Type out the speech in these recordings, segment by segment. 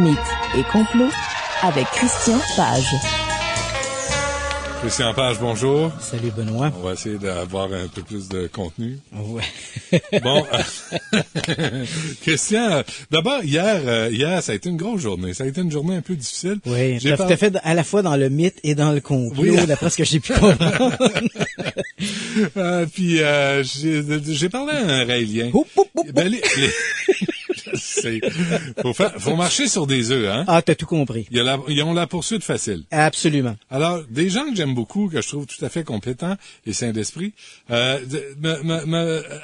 Mythes et complots avec Christian Page. Christian Page, bonjour. Salut Benoît. On va essayer d'avoir un peu plus de contenu. Ouais. Bon, Christian, d'abord, hier, ça a été une grosse journée. Ça a été une journée un peu difficile. Oui, tu as fait à la fois dans le mythe et dans le complot, oui. d'après ce que j'ai pu comprendre. Puis, j'ai parlé à un Raélien. Ben, faut marcher sur des œufs, hein? Ah, t'as tout compris. Ils ont la poursuite facile. Absolument. Alors, des gens que j'aime beaucoup, que je trouve tout à fait compétents et sains d'esprit,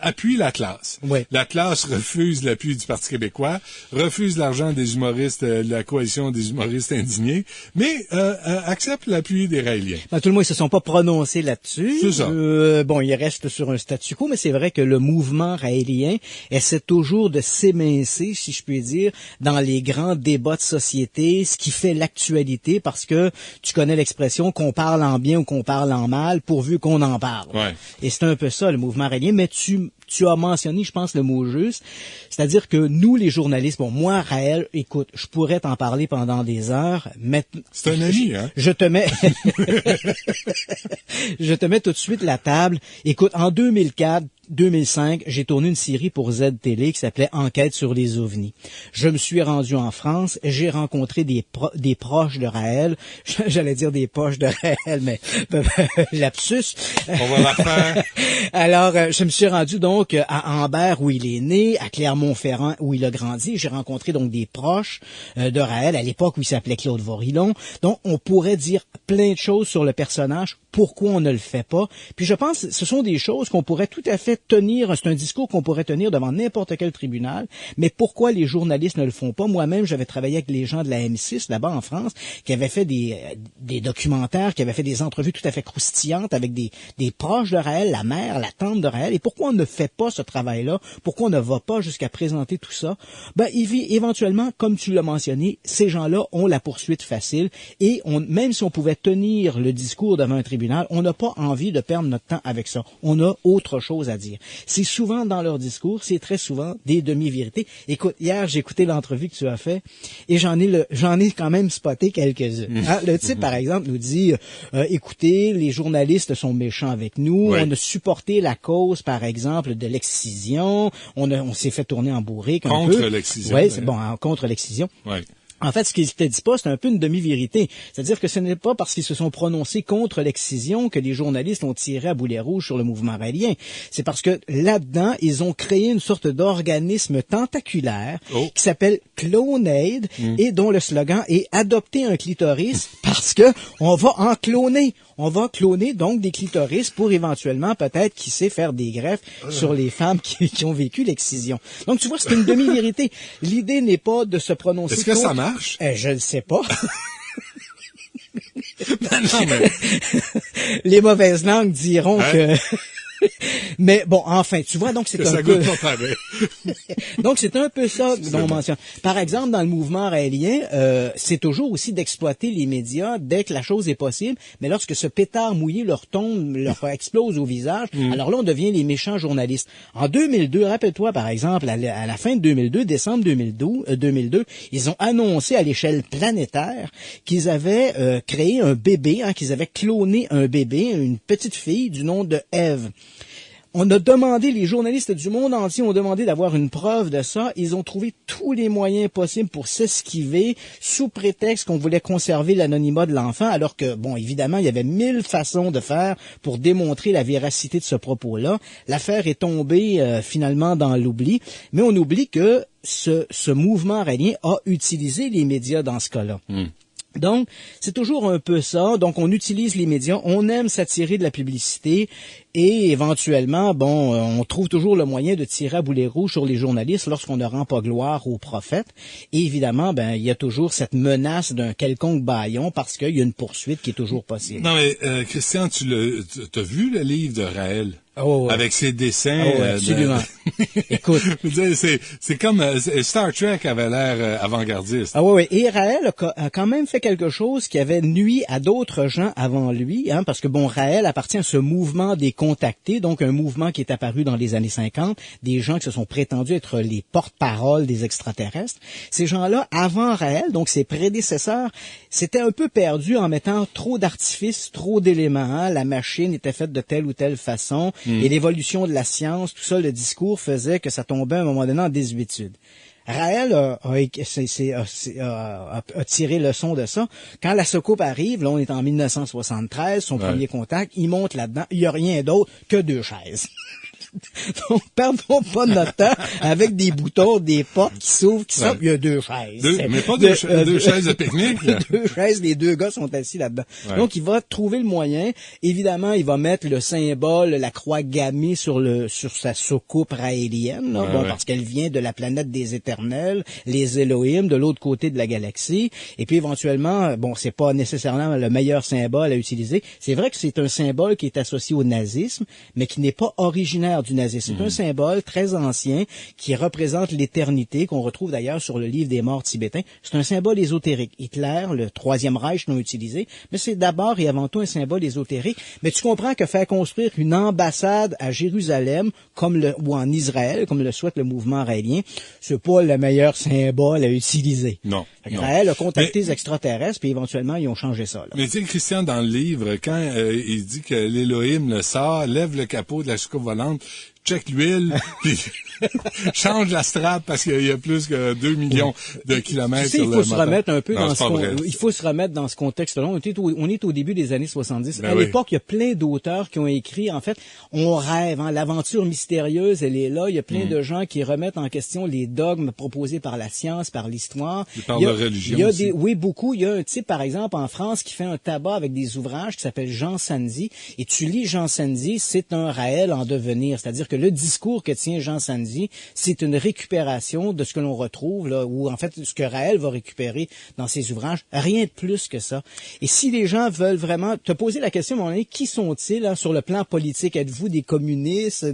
appuient la classe. Oui. La classe refuse l'appui du Parti québécois, refuse l'argent des humoristes, de la coalition des humoristes indignés, mais accepte l'appui des Raéliens. Ben, tout le monde, ils se sont pas prononcés là-dessus. C'est ça. Bon, ils restent sur un statu quo, mais c'est vrai que le mouvement raélien essaie toujours de s'émincer, si je puis dire, dans les grands débats de société, ce qui fait l'actualité, parce que tu connais l'expression qu'on parle en bien ou qu'on parle en mal, pourvu qu'on en parle. Ouais. Et c'est un peu ça, le mouvement raélien, mais tu as mentionné, je pense, le mot juste. C'est-à-dire que nous, les journalistes, bon, moi, Raël, écoute, je pourrais t'en parler pendant des heures, mais... C'est un ami, hein? Je te mets... je te mets tout de suite la table. Écoute, en 2005, j'ai tourné une série pour Z-Télé qui s'appelait Enquête sur les ovnis. Je me suis rendu en France, j'ai rencontré des proches de Raël. J'allais dire des poches de Raël, mais lapsus. On va la faire. Alors, je me suis rendu donc à Ambert où il est né, à Clermont-Ferrand où il a grandi. J'ai rencontré donc des proches de Raël à l'époque où il s'appelait Claude Vorilon. Donc, on pourrait dire plein de choses sur le personnage. Pourquoi on ne le fait pas? Puis je pense que ce sont des choses qu'on pourrait tout à fait tenir, c'est un discours qu'on pourrait tenir devant n'importe quel tribunal, mais pourquoi les journalistes ne le font pas? Moi-même, j'avais travaillé avec les gens de la M6, là-bas en France, qui avaient fait des documentaires, qui avaient fait des entrevues tout à fait croustillantes avec des proches de Raël, la mère, la tante de Raël, et pourquoi on ne fait pas ce travail-là? Pourquoi on ne va pas jusqu'à présenter tout ça? Ben, éventuellement, comme tu l'as mentionné, ces gens-là ont la poursuite facile, et même si on pouvait tenir le discours devant un tribunal, on n'a pas envie de perdre notre temps avec ça. On a autre chose à dire. C'est souvent dans leur discours, c'est très souvent des demi-vérités. Écoute, hier, j'ai écouté l'entrevue que tu as fait et j'en ai quand même spoté quelques-unes. Hein? Le type, par exemple, nous dit, écoutez, les journalistes sont méchants avec nous, oui. On a supporté la cause, par exemple, de l'excision, on s'est fait tourner en bourrique un peu. Contre l'excision. Oui, c'est bon, contre l'excision. Oui. En fait, ce qu'ils te disent pas, c'est un peu une demi-vérité. C'est-à-dire que ce n'est pas parce qu'ils se sont prononcés contre l'excision que les journalistes ont tiré à boulet rouge sur le mouvement raélien. C'est parce que là-dedans, ils ont créé une sorte d'organisme tentaculaire qui s'appelle Clonaid et dont le slogan est « Adopter un clitoris parce que on va en cloner ». On va cloner donc des clitoris pour éventuellement peut-être, qui sait, faire des greffes sur les femmes qui ont vécu l'excision. Donc tu vois, c'est une demi-vérité. L'idée n'est pas de se prononcer. Est-ce que ça marche? Je ne sais pas. Non, mais... Les mauvaises langues diront que... Mais bon, enfin, tu vois, donc c'est un peu... Donc c'est un peu ça dont on mentionne. Par exemple, dans le mouvement raélien, c'est toujours aussi d'exploiter les médias dès que la chose est possible, mais lorsque ce pétard mouillé leur explose au visage, alors là, on devient les méchants journalistes. En 2002, rappelle-toi, par exemple, à la fin de 2002, décembre 2002, ils ont annoncé à l'échelle planétaire qu'ils avaient créé un bébé, qu'ils avaient cloné un bébé, une petite fille du nom de Ève. On a demandé, les journalistes du monde entier ont demandé d'avoir une preuve de ça. Ils ont trouvé tous les moyens possibles pour s'esquiver sous prétexte qu'on voulait conserver l'anonymat de l'enfant, alors que, bon, évidemment, il y avait 1000 façons de faire pour démontrer la véracité de ce propos-là. L'affaire est tombée finalement dans l'oubli, mais on oublie que ce mouvement raélien a utilisé les médias dans ce cas-là. Donc, c'est toujours un peu ça. Donc, on utilise les médias, on aime s'attirer de la publicité et éventuellement, bon, on trouve toujours le moyen de tirer à boulet rouge sur les journalistes lorsqu'on ne rend pas gloire aux prophètes. Et évidemment, ben, il y a toujours cette menace d'un quelconque bâillon parce qu'il y a une poursuite qui est toujours possible. Non, mais Christian, t'as vu le livre de Raël? avec ses dessins. Absolument. Écoute. c'est comme Star Trek avait l'air avant-gardiste. Oui. Et Raël a quand même fait quelque chose qui avait nui à d'autres gens avant lui, hein, parce que Raël appartient à ce mouvement des contactés, donc un mouvement qui est apparu dans les années 50, des gens qui se sont prétendus être les porte-parole des extraterrestres. Ces gens-là, avant Raël, donc ses prédécesseurs, s'étaient un peu perdus en mettant trop d'artifices, trop d'éléments. Hein. La machine était faite de telle ou telle façon, et l'évolution de la science, tout ça, le discours faisait que ça tombait à un moment donné en désuétude. Raël a tiré leçon de ça. Quand la soucoupe arrive, là on est en 1973, son premier contact, il monte là-dedans, il n'y a rien d'autre que 2 chaises. Donc, perdons pas notre temps avec des boutons, des portes qui s'ouvrent, qui sortent, il y a 2 chaises. Mais pas deux chaises de pique-nique, là. 2 chaises, les 2 gars sont assis là-dedans. Ouais. Donc, il va trouver le moyen. Évidemment, il va mettre le symbole, la croix gammée sur sa soucoupe raélienne, là, parce qu'elle vient de la planète des éternels, les Elohim, de l'autre côté de la galaxie. Et puis, éventuellement, c'est pas nécessairement le meilleur symbole à utiliser. C'est vrai que c'est un symbole qui est associé au nazisme, mais qui n'est pas originaire du nazisme. C'est un symbole très ancien qui représente l'éternité, qu'on retrouve d'ailleurs sur le livre des morts tibétains. C'est un symbole ésotérique. Hitler, le Troisième Reich l'ont utilisé, mais c'est d'abord et avant tout un symbole ésotérique. Mais tu comprends que faire construire une ambassade à Jérusalem, ou en Israël, comme le souhaite le mouvement raélien, c'est pas le meilleur symbole à utiliser. Non. Raël a contacté les extraterrestres, puis éventuellement, ils ont changé ça. Là. Mais tu sais, Christian, dans le livre, quand il dit que l'Élohim le sort, lève le capot de la soucoupe volante, check l'huile, puis change la strap parce qu'il y a plus que 2 millions de kilomètres sur le moteur. Il faut se remettre un peu il faut se remettre dans ce contexte-là. On est au début des années 70. À l'époque, il y a plein d'auteurs qui ont écrit, en fait, on rêve, hein, l'aventure mystérieuse, elle est là. Il y a plein de gens qui remettent en question les dogmes proposés par la science, par l'histoire. Ils parlent de religion aussi. Oui, beaucoup. Il y a un type, par exemple, en France, qui fait un tabac avec des ouvrages qui s'appelle Jean Sandy. Et tu lis Jean Sandy, c'est un Raël en devenir. C'est-à-dire que le discours que tient Jean Sandy, c'est une récupération de ce que l'on retrouve, là, ou en fait, ce que Raël va récupérer dans ses ouvrages. Rien de plus que ça. Et si les gens veulent vraiment te poser la question, mon ami, qui sont-ils hein, sur le plan politique? Êtes-vous des communistes?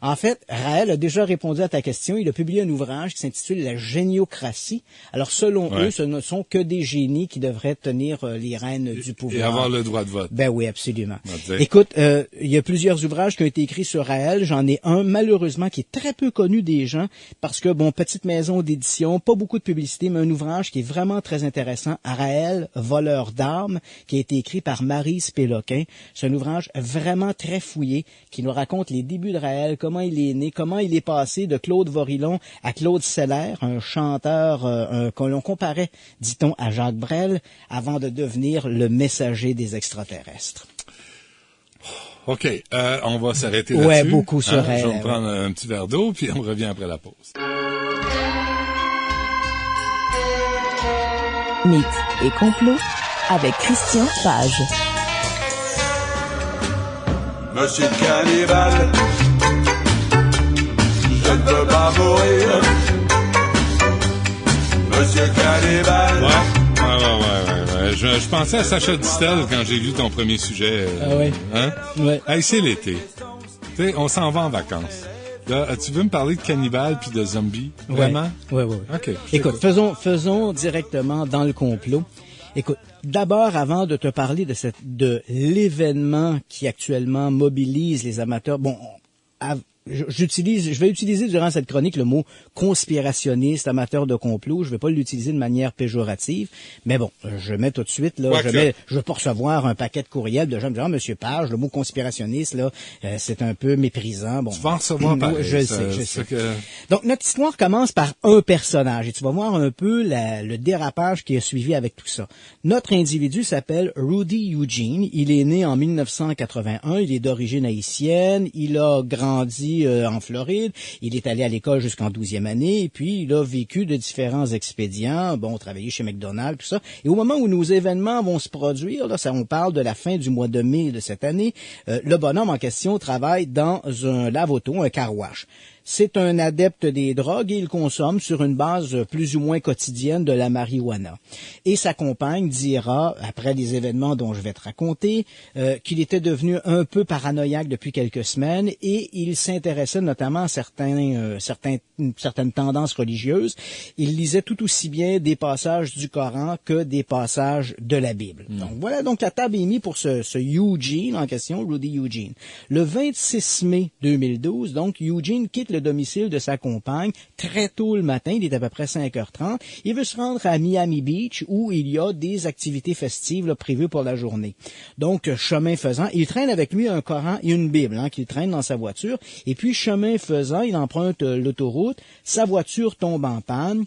En fait, Raël a déjà répondu à ta question. Il a publié un ouvrage qui s'intitule La géniocratie. Alors, selon eux, ce ne sont que des génies qui devraient tenir les rênes du pouvoir. Et avoir le droit de vote. Ben oui, absolument. Écoute, il y a plusieurs ouvrages qui ont été écrits sur Raël. J'en ai un, malheureusement, qui est très peu connu des gens parce que, petite maison d'édition, pas beaucoup de publicité, mais un ouvrage qui est vraiment très intéressant, Raël, voleur d'armes, qui a été écrit par Maryse Péloquin. C'est un ouvrage vraiment très fouillé qui nous raconte les débuts de Raël, comment il est né, comment il est passé de Claude Vorilon à Claude Seller, un chanteur que l'on comparait, dit-on, à Jacques Brel, avant de devenir le messager des extraterrestres. OK, on va s'arrêter là-dessus. Ouais, beaucoup sur Raël. Je vais me prendre un petit verre d'eau, puis on revient après la pause. Mythes et complots avec Christian Page. Monsieur Cannibal, je ne veux pas mourir. Monsieur Cannibal. Ouais. Je pensais à Sacha Distel quand j'ai lu ton premier sujet. Hein? Ouais. Hey, c'est l'été. Tu sais, on s'en va en vacances. Là, tu veux me parler de cannibales puis de zombies? Vraiment? Oui. OK. Écoute, faisons directement dans le complot. Écoute, d'abord, avant de te parler de l'événement qui actuellement mobilise les amateurs, je vais utiliser durant cette chronique le mot conspirationniste, amateur de complot. Je vais pas l'utiliser de manière péjorative, mais je mets tout de suite là, je veux pas recevoir un paquet de courriels de gens me disant Monsieur Page, le mot conspirationniste là, c'est un peu méprisant. Tu vas en recevoir pareil. Je sais. Donc notre histoire commence par un personnage et tu vas voir un peu le dérapage qui a suivi avec tout ça. Notre individu s'appelle Rudy Eugene. Il est né en 1981. Il est d'origine haïtienne. Il a grandi en Floride. Il est allé à l'école jusqu'en 12e année, et puis il a vécu de différents expédients, travaillé chez McDonald's, tout ça. Et au moment où nos événements vont se produire, là, on parle de la fin du mois de mai de cette année, le bonhomme en question travaille dans un lave-auto, un car wash. c'est un adepte des drogues et il consomme sur une base plus ou moins quotidienne de la marijuana. Et sa compagne dira, après les événements dont je vais te raconter, qu'il était devenu un peu paranoïaque depuis quelques semaines et il s'intéressait notamment à certaines tendances religieuses. Il lisait tout aussi bien des passages du Coran que des passages de la Bible. Donc voilà, donc la table est mise pour ce Eugene en question, Rudy Eugene. Le 26 mai 2012, donc Eugene quitte le domicile de sa compagne très tôt le matin, il est à peu près 5h30. Il veut se rendre à Miami Beach où il y a des activités festives là, prévues pour la journée. Donc, chemin faisant, il traîne avec lui un Coran et une Bible qu'il traîne dans sa voiture. Et puis, chemin faisant, il emprunte l'autoroute. Sa voiture tombe en panne.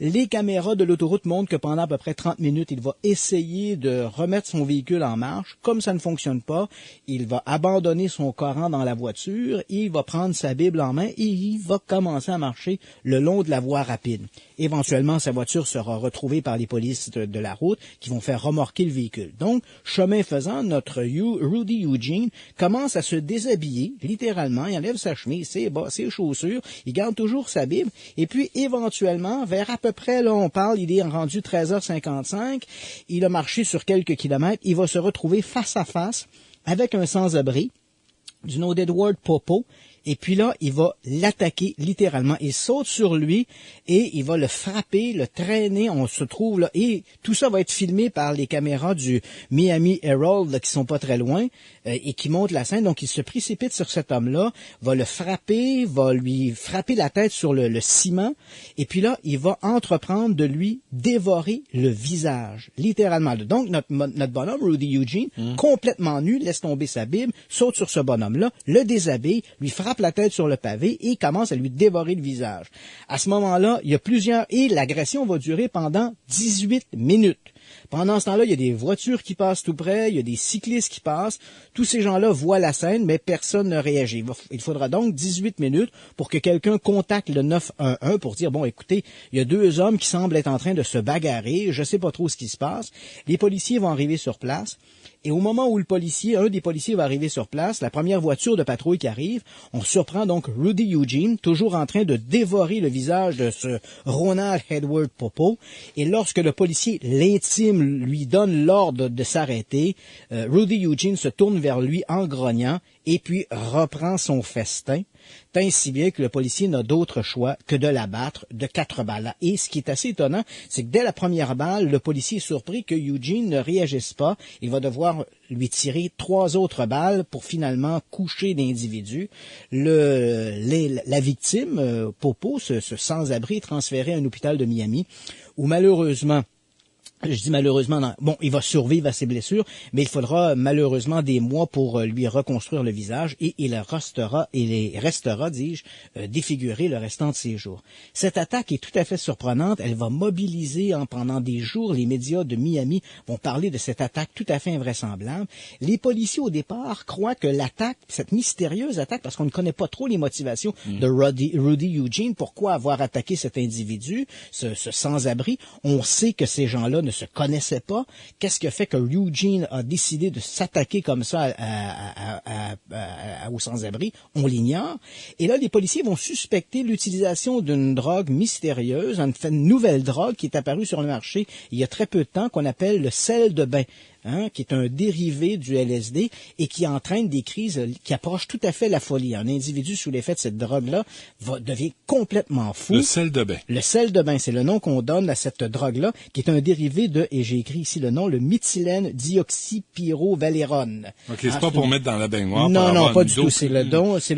Les caméras de l'autoroute montrent que pendant à peu près 30 minutes, il va essayer de remettre son véhicule en marche. Comme ça ne fonctionne pas, il va abandonner son Coran dans la voiture, il va prendre sa Bible en main et il va commencer à marcher le long de la voie rapide. Éventuellement, sa voiture sera retrouvée par les polices de la route qui vont faire remorquer le véhicule. Donc, chemin faisant, notre Rudy Eugene commence à se déshabiller, littéralement. Il enlève sa chemise, ses bas, ses chaussures, il garde toujours sa Bible et puis éventuellement, vers à peu près, là, on parle, il est rendu 13h55, il a marché sur quelques kilomètres, il va se retrouver face à face avec un sans-abri du nom d'Edward Popo. Et puis là, il va l'attaquer littéralement. Il saute sur lui et il va le frapper, le traîner. On se trouve là. Et tout ça va être filmé par les caméras du Miami Herald là, qui sont pas très loin et qui montrent la scène. Donc, il se précipite sur cet homme-là, va le frapper, va lui frapper la tête sur le ciment. Et puis là, il va entreprendre de lui dévorer le visage, littéralement. Donc, notre bonhomme, Rudy Eugene, complètement nu, laisse tomber sa Bible, saute sur ce bonhomme-là, le déshabille, lui frappe la tête sur le pavé et commence à lui dévorer le visage. À ce moment-là, il y a plusieurs... Et l'agression va durer pendant 18 minutes. Pendant ce temps-là, il y a des voitures qui passent tout près, il y a des cyclistes qui passent. Tous ces gens-là voient la scène, mais personne ne réagit. Il faudra donc 18 minutes pour que quelqu'un contacte le 911 pour dire, bon, écoutez, il y a deux hommes qui semblent être en train de se bagarrer, je sais pas trop ce qui se passe. Les policiers vont arriver sur place. Et au moment où un des policiers va arriver sur place, la première voiture de patrouille qui arrive, on surprend donc Rudy Eugene, toujours en train de dévorer le visage de ce Ronald Edward Popo. Et lorsque le policier l'intime, lui donne l'ordre de s'arrêter, Rudy Eugene se tourne vers lui en grognant et puis reprend son festin. Tant si bien que le policier n'a d'autre choix que de l'abattre de 4 balles. Et ce qui est assez étonnant, c'est que dès la première balle, le policier est surpris que Eugene ne réagisse pas. Il va devoir lui tirer 3 autres balles pour finalement coucher l'individu. La victime, Popo, ce sans-abri, est transféré à un hôpital de Miami, où malheureusement, je dis malheureusement, non. Bon, il va survivre à ses blessures, mais il faudra malheureusement des mois pour lui reconstruire le visage et il restera, dis-je, défiguré le restant de ses jours. Cette attaque est tout à fait surprenante. Elle va mobiliser pendant des jours. Les médias de Miami vont parler de cette attaque tout à fait invraisemblable. Les policiers, au départ, croient que l'attaque, cette mystérieuse attaque, parce qu'on ne connaît pas trop les motivations de Rudy Eugene, pourquoi avoir attaqué cet individu, ce sans-abri. On sait que ces gens-là ne se connaissaient pas. Qu'est-ce qui a fait que Eugene a décidé de s'attaquer comme ça aux sans-abri? On l'ignore. Et là, les policiers vont suspecter l'utilisation d'une drogue mystérieuse, une nouvelle drogue qui est apparue sur le marché il y a très peu de temps, qu'on appelle le sel de bain. Qui est un dérivé du LSD et qui entraîne des crises qui approchent tout à fait la folie. Un individu sous l'effet de cette drogue-là devient complètement fou. Le sel de bain. Le sel de bain, c'est le nom qu'on donne à cette drogue-là, qui est un dérivé de, et j'ai écrit ici le nom, le méthylène dioxypyrovalérone. OK, c'est pas pour mettre dans la baignoire. Non, pas du tout. C'est le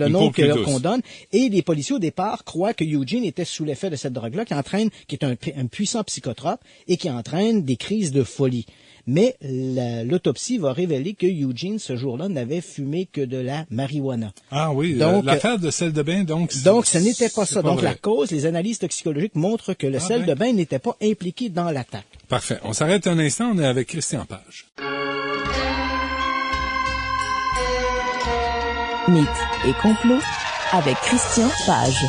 nom qu'on donne. Et les policiers, au départ, croient que Eugene était sous l'effet de cette drogue-là, qui est un puissant psychotrope et qui entraîne des crises de folie. Mais l'autopsie va révéler que Eugene, ce jour-là, n'avait fumé que de la marijuana. Ah oui, donc, l'affaire de sel de bain, donc ce n'était pas ça. Donc, la cause, les analyses toxicologiques montrent que le sel de bain n'était pas impliqué dans l'attaque. Parfait. On s'arrête un instant, on est avec Christian Page. Mythes et complots avec Christian Page.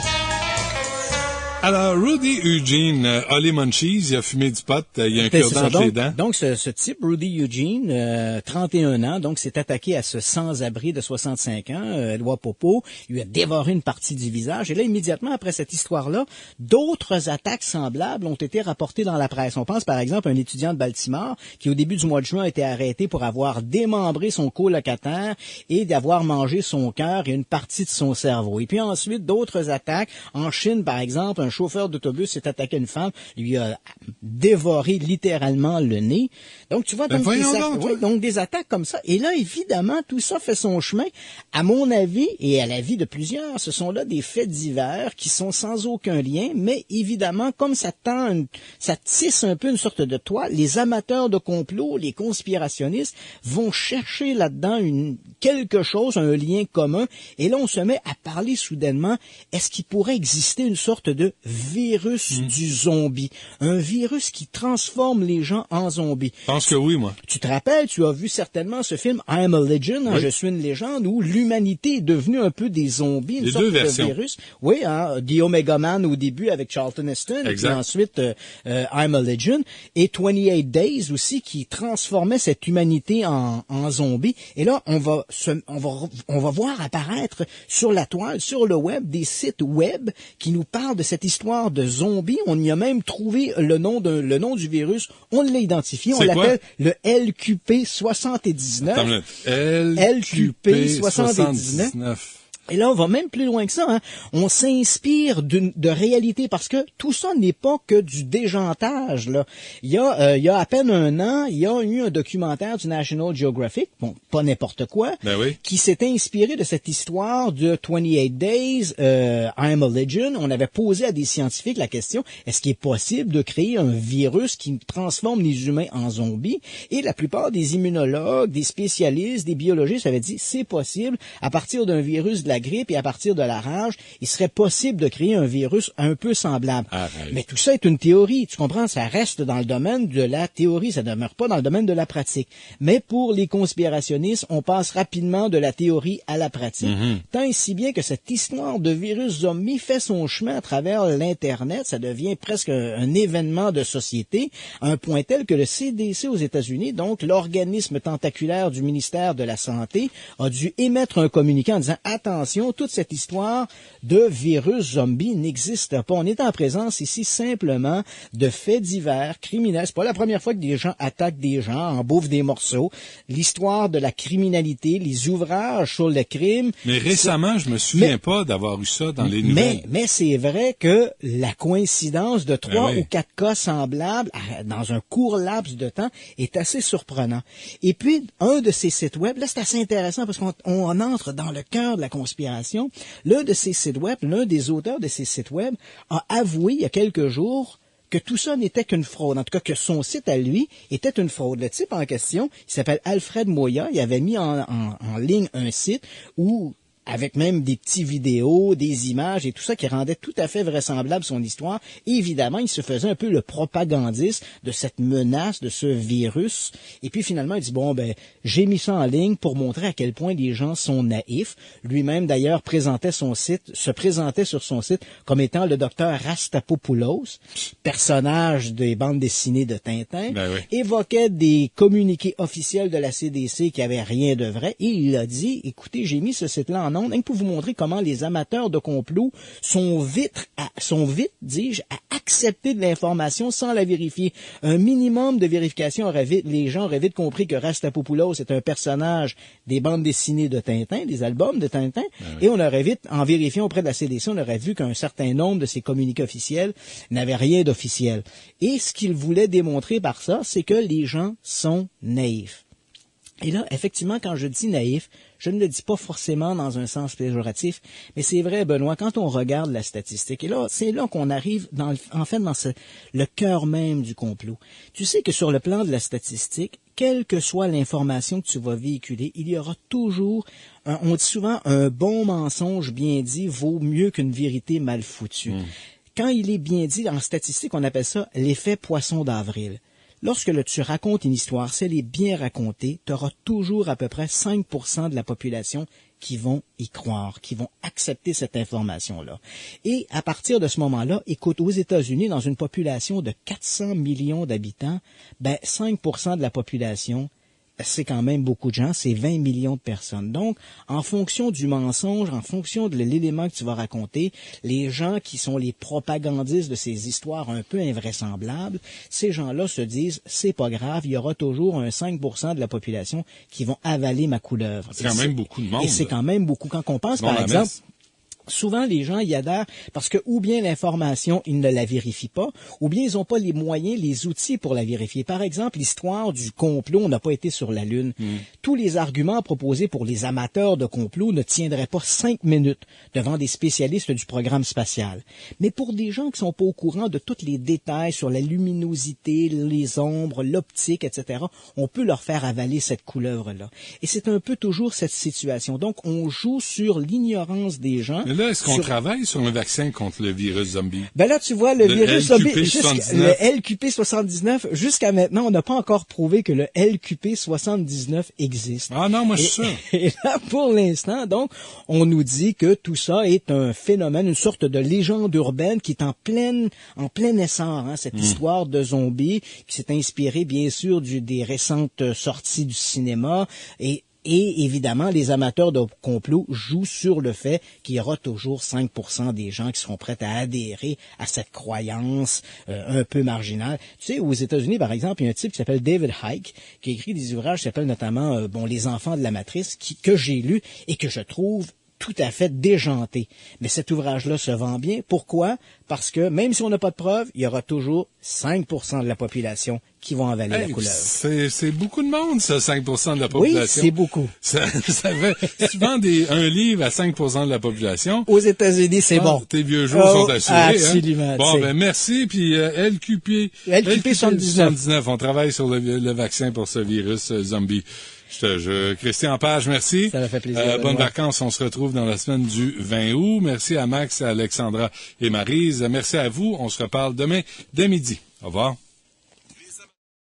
Alors, Rudy Eugene, Holly Munchies, il a fumé du pot, il a un cure-dent entre les dents. Donc, ce type, Rudy Eugene, 31 ans, donc s'est attaqué à ce sans-abri de 65 ans, Éloi Popo, il lui a dévoré une partie du visage, et là, immédiatement après cette histoire-là, d'autres attaques semblables ont été rapportées dans la presse. On pense, par exemple, à un étudiant de Baltimore, qui au début du mois de juin a été arrêté pour avoir démembré son colocataire et d'avoir mangé son cœur et une partie de son cerveau. Et puis ensuite, d'autres attaques. En Chine, par exemple, un chauffeur d'autobus s'est attaqué à une femme, lui a dévoré littéralement le nez. Donc, tu vois, donc des attaques comme ça. Et là, évidemment, tout ça fait son chemin. À mon avis, et à l'avis de plusieurs, ce sont là des faits divers qui sont sans aucun lien, mais évidemment, comme ça tisse un peu une sorte de toile, les amateurs de complot, les conspirationnistes vont chercher là-dedans quelque chose, un lien commun, et là, on se met à parler soudainement, est-ce qu'il pourrait exister une sorte de virus du zombie? Un virus qui transforme les gens en zombies. Je pense que oui, moi. Tu te rappelles, tu as vu certainement ce film I'm a Legend, oui. Je suis une légende, où l'humanité est devenue un peu des zombies, une sorte de virus. Oui, The Omega Man au début avec Charlton Heston, et puis ensuite I'm a Legend, et 28 Days aussi qui transformait cette humanité en zombie. Et là, on va voir apparaître sur la toile, sur le web, des sites web qui nous parlent de cette histoire de zombies. On y a même trouvé le nom du virus. On l'a identifié. On l'appelle le LQP79. LQP79. Et là, on va même plus loin que ça. Hein. On s'inspire de réalité parce que tout ça n'est pas que du déjantage. Là. Il y a à peine un an, il y a eu un documentaire du National Geographic, bon, pas n'importe quoi, qui s'était inspiré de cette histoire de 28 Days, I'm a Legend. On avait posé à des scientifiques la question, est-ce qu'il est possible de créer un virus qui transforme les humains en zombies? Et la plupart des immunologues, des spécialistes, des biologistes avaient dit, c'est possible, à partir d'un virus de la grippe et à partir de la rage, il serait possible de créer un virus un peu semblable. Mais tout ça est une théorie, tu comprends? Ça reste dans le domaine de la théorie, ça ne demeure pas dans le domaine de la pratique. Mais pour les conspirationnistes, on passe rapidement de la théorie à la pratique. Tant et si bien que cette histoire de virus zombie fait son chemin à travers l'Internet, ça devient presque un événement de société, à un point tel que le CDC aux États-Unis, donc l'organisme tentaculaire du ministère de la Santé, a dû émettre un communiqué en disant « Attention, toute cette histoire de virus zombie n'existe pas. On est en présence ici simplement de faits divers, criminels. C'est pas la première fois que des gens attaquent des gens, en bouffent des morceaux. L'histoire de la criminalité, les ouvrages sur le crime. Mais récemment, je me souviens pas d'avoir eu ça dans les nouvelles. Mais c'est vrai que la coïncidence de 3 ou 4 cas semblables dans un court laps de temps est assez surprenant. Et puis, un de ces sites web, là, c'est assez intéressant parce qu'on entre dans le cœur de la conspiration. L'un de ces sites web, l'un des auteurs de ces sites web a avoué il y a quelques jours que tout ça n'était qu'une fraude. En tout cas, que son site à lui était une fraude. Le type en question, il s'appelle Alfred Moya. Il avait mis en ligne un site où avec même des petits vidéos, des images et tout ça qui rendait tout à fait vraisemblable son histoire. Et évidemment, il se faisait un peu le propagandiste de cette menace, de ce virus. Et puis finalement, il dit, j'ai mis ça en ligne pour montrer à quel point les gens sont naïfs. Lui-même, d'ailleurs, se présentait sur son site comme étant le docteur Rastapopoulos, personnage des bandes dessinées de Tintin, évoquait des communiqués officiels de la CDC qui avaient rien de vrai. Et il a dit, écoutez, j'ai mis ce site-là en pour vous montrer comment les amateurs de complot sont vite, dis-je, à accepter de l'information sans la vérifier. Un minimum de vérification les gens auraient vite compris que Rastapopoulos est un personnage des bandes dessinées de Tintin, des albums de Tintin, et on aurait vite, en vérifiant auprès de la CDC, on aurait vu qu'un certain nombre de ces communiqués officiels n'avaient rien d'officiel. Et ce qu'il voulait démontrer par ça, c'est que les gens sont naïfs. Et là, effectivement, quand je dis naïf, je ne le dis pas forcément dans un sens péjoratif, mais c'est vrai, Benoît, quand on regarde la statistique, et là, c'est là qu'on arrive dans le cœur même du complot. Tu sais que sur le plan de la statistique, quelle que soit l'information que tu vas véhiculer, il y aura toujours, on dit souvent, un bon mensonge bien dit vaut mieux qu'une vérité mal foutue. Quand il est bien dit, en statistique, on appelle ça l'effet poisson d'avril. Lorsque tu racontes une histoire, si elle est bien racontée, tu auras toujours à peu près 5% de la population qui vont y croire, qui vont accepter cette information-là. Et à partir de ce moment-là, écoute, aux États-Unis, dans une population de 400 millions d'habitants, 5% de la population, c'est quand même beaucoup de gens, c'est 20 millions de personnes. Donc, en fonction du mensonge, en fonction de l'élément que tu vas raconter, les gens qui sont les propagandistes de ces histoires un peu invraisemblables, ces gens-là se disent, c'est pas grave, il y aura toujours un 5% de la population qui vont avaler ma couleuvre. C'est quand même beaucoup de monde. Et c'est quand même beaucoup. Quand on pense, par exemple... Souvent, les gens y adhèrent parce que ou bien l'information, ils ne la vérifient pas, ou bien ils n'ont pas les moyens, les outils pour la vérifier. Par exemple, l'histoire du complot, on n'a pas été sur la Lune. Tous les arguments proposés pour les amateurs de complot ne tiendraient pas 5 minutes devant des spécialistes du programme spatial. Mais pour des gens qui sont pas au courant de tous les détails sur la luminosité, les ombres, l'optique, etc., on peut leur faire avaler cette couleuvre-là. Et c'est un peu toujours cette situation. Donc, on joue sur l'ignorance des gens. Mais là, est-ce qu'on travaille sur un vaccin contre le virus zombie? Là, tu vois, le virus zombie, le LQP79, jusqu'à maintenant, on n'a pas encore prouvé que le LQP79 existe. Ah non, moi, je suis sûr. Et là, pour l'instant, donc, on nous dit que tout ça est un phénomène, une sorte de légende urbaine qui est en plein essor, cette histoire de zombies qui s'est inspirée, bien sûr, des récentes sorties du cinéma et évidemment, les amateurs de complot jouent sur le fait qu'il y aura toujours 5% des gens qui seront prêts à adhérer à cette croyance un peu marginale. Tu sais, aux États-Unis, par exemple, il y a un type qui s'appelle David Icke, qui a écrit des ouvrages qui s'appellent notamment Les enfants de la matrice, que j'ai lu et que je trouve tout à fait déjanté. Mais cet ouvrage-là se vend bien. Pourquoi? Parce que même si on n'a pas de preuves, il y aura toujours 5% de la population qui vont avaler la couleuvre. C'est beaucoup de monde, ça, 5% de la population. Oui, c'est beaucoup. Ça fait, si tu vends un livre à 5% de la population. Aux États-Unis, c'est bon. Tes vieux jours sont assurés. Absolument. Bon, merci. Puis, LQP 79. On travaille sur le vaccin pour ce virus zombie. Christian Page, merci. Ça m'a fait plaisir. Bonnes vacances. On se retrouve dans la semaine du 20 août. Merci à Max, à Alexandra et Maryse. Merci à vous. On se reparle demain dès midi. Au revoir.